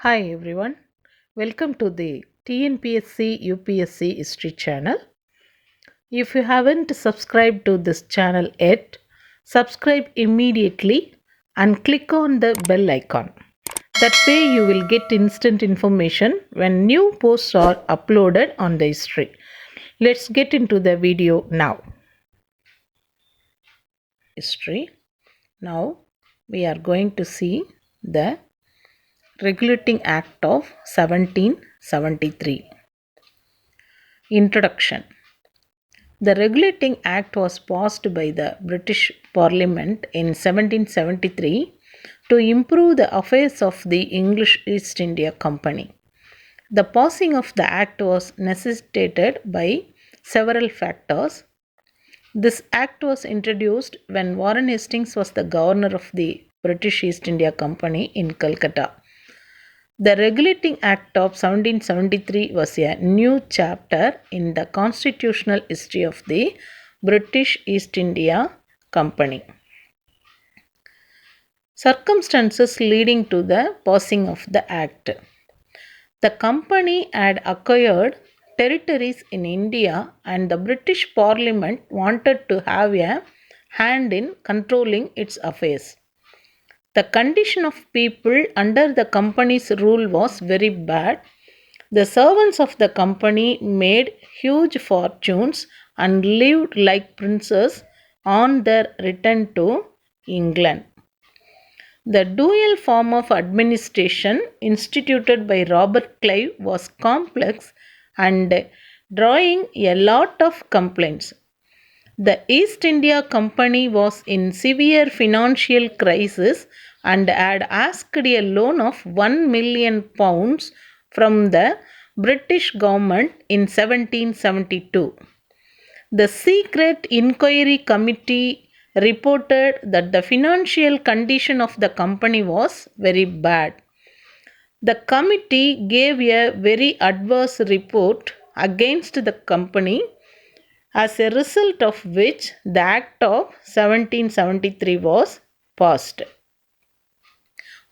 Hi everyone, welcome to the TNPSC-UPSC History channel. If you haven't subscribed to this channel yet, subscribe immediately and click on the bell icon. That way you will get instant information when new posts are uploaded on the history. Let's get into the video now. History. Now we are going to see the Regulating Act of 1773. Introduction. The Regulating Act was passed by the British Parliament in 1773 to improve the affairs of the English East India Company. The passing of the Act was necessitated by several factors. This Act was introduced when Warren Hastings was the governor of the British East India Company in Calcutta. The Regulating Act of 1773 was a new chapter in the constitutional history of the British East India Company. Circumstances leading to the passing of the Act. The company had acquired territories in India and the British Parliament wanted to have a hand in controlling its affairs. The condition of people under the company's rule was very bad. The servants of the company made huge fortunes and lived like princes on their return to England. The dual form of administration instituted by Robert Clive was complex and drawing a lot of complaints. The East India Company was in severe financial crisis and had asked a loan of £1 million from the British government in 1772. The Secret Inquiry Committee reported that the financial condition of the company was very bad. The committee gave a very adverse report against the company, as a result of which the Act of 1773 was passed.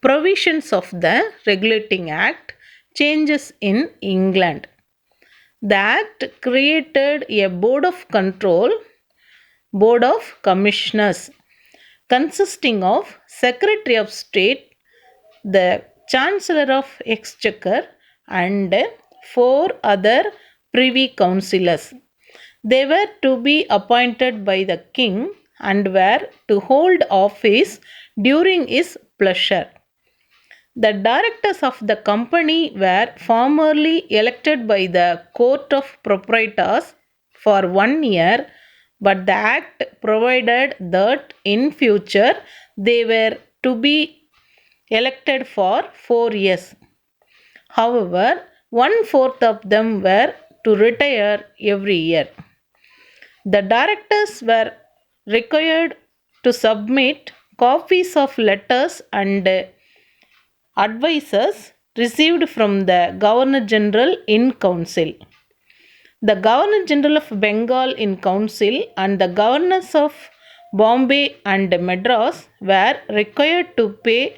Provisions of the Regulating Act. Changes in England. The Act created a Board of Commissioners consisting of Secretary of State, the Chancellor of Exchequer, and 4 other Privy Councillors. They were to be appointed by the king and were to hold office during his pleasure. The directors of the company were formerly elected by the Court of Proprietors for 1 year, but the Act provided that in future they were to be elected for 4 years. However, 1/4 of them were to retire every year. The directors were required to submit copies of letters and advices received from the Governor General in Council. The Governor General of Bengal in Council and the Governors of Bombay and Madras were required to pay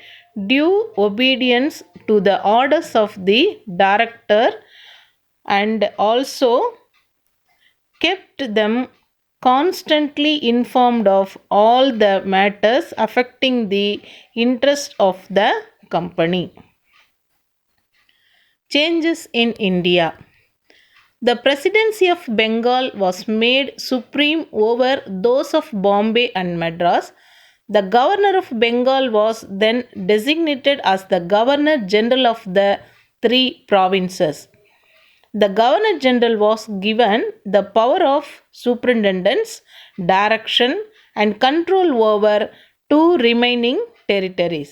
due obedience to the orders of the director and also kept them constantly informed of all the matters affecting the interest of the company. Changes in India. The presidency of Bengal was made supreme over those of Bombay and Madras. The governor of Bengal was then designated as the Governor General of the 3 provinces. The Governor General was given the power of superintendence, direction, and control over 2 remaining territories.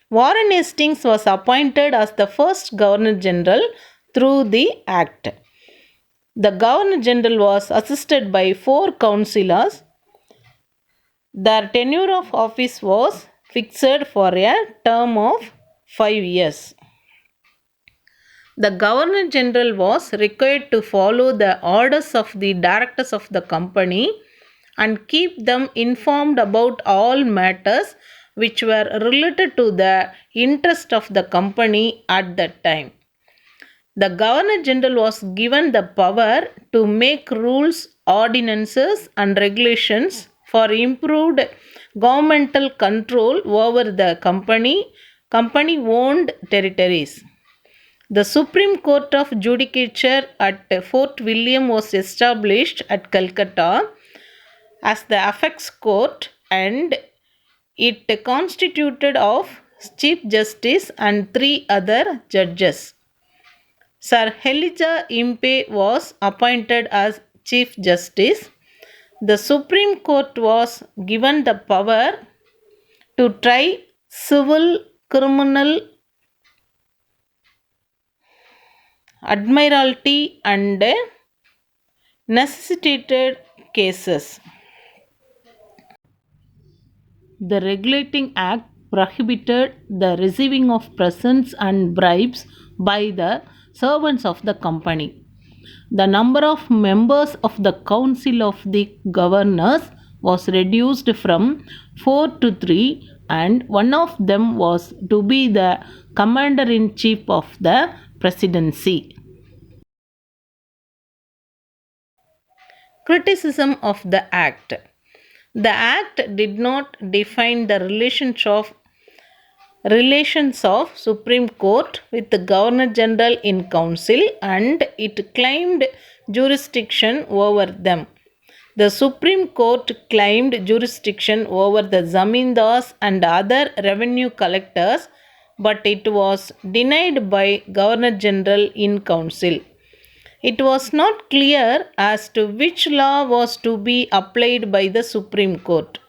Warren Hastings was appointed as the first Governor General through the Act. The Governor General was assisted by 4 councillors. Their tenure of office was fixed for a term of 5 years. The Governor General was required to follow the orders of the directors of the company and keep them informed about all matters which were related to the interest of the company at that time. The Governor General was given the power to make rules, ordinances, and regulations for improved governmental control over the company owned territories. The Supreme Court of Judicature at Fort William was established at Calcutta as the apex court, and it constituted of Chief Justice and three other judges. Sir Elijah Impey was appointed as Chief Justice. The Supreme Court was given the power to try civil, criminal, admiralty, and necessitated cases. The Regulating Act prohibited the receiving of presents and bribes by the servants of the company. The number of members of the Council of the Governors was reduced from 4 to 3, and one of them was to be the Commander in Chief of the Presidency. Criticism of the Act. The Act did not define the relations of Supreme Court with the Governor General in Council, and it claimed jurisdiction over them. The Supreme Court claimed jurisdiction over the zamindars and other revenue collectors, but it was denied by Governor General in Council. It was not clear as to which law was to be applied by the Supreme Court.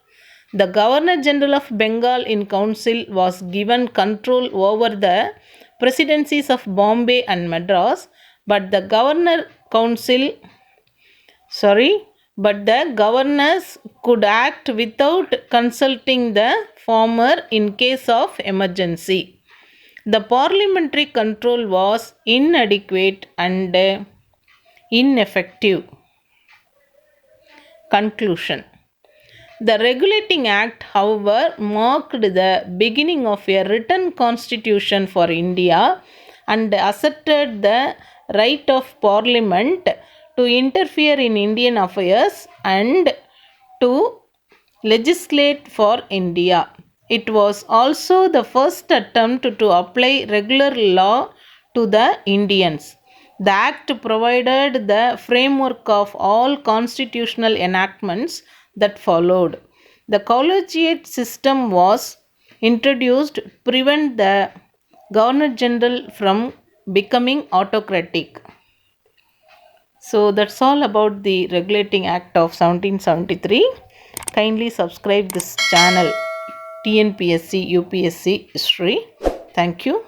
The Governor General of Bengal in Council was given control over the presidencies of Bombay and Madras, but the governors could act without consulting the former in case of emergency. The parliamentary control was inadequate and ineffective. Conclusion. The Regulating Act, however, marked the beginning of a written constitution for India and asserted the right of Parliament to interfere in Indian affairs and to legislate for India. It was also the first attempt to apply regular law to the Indians. The Act provided the framework of all constitutional enactments that followed. The collegiate system was introduced to prevent the Governor General from becoming autocratic. So that's all about the Regulating Act of 1773. Kindly subscribe this channel TNPSC-UPSC History. Thank you.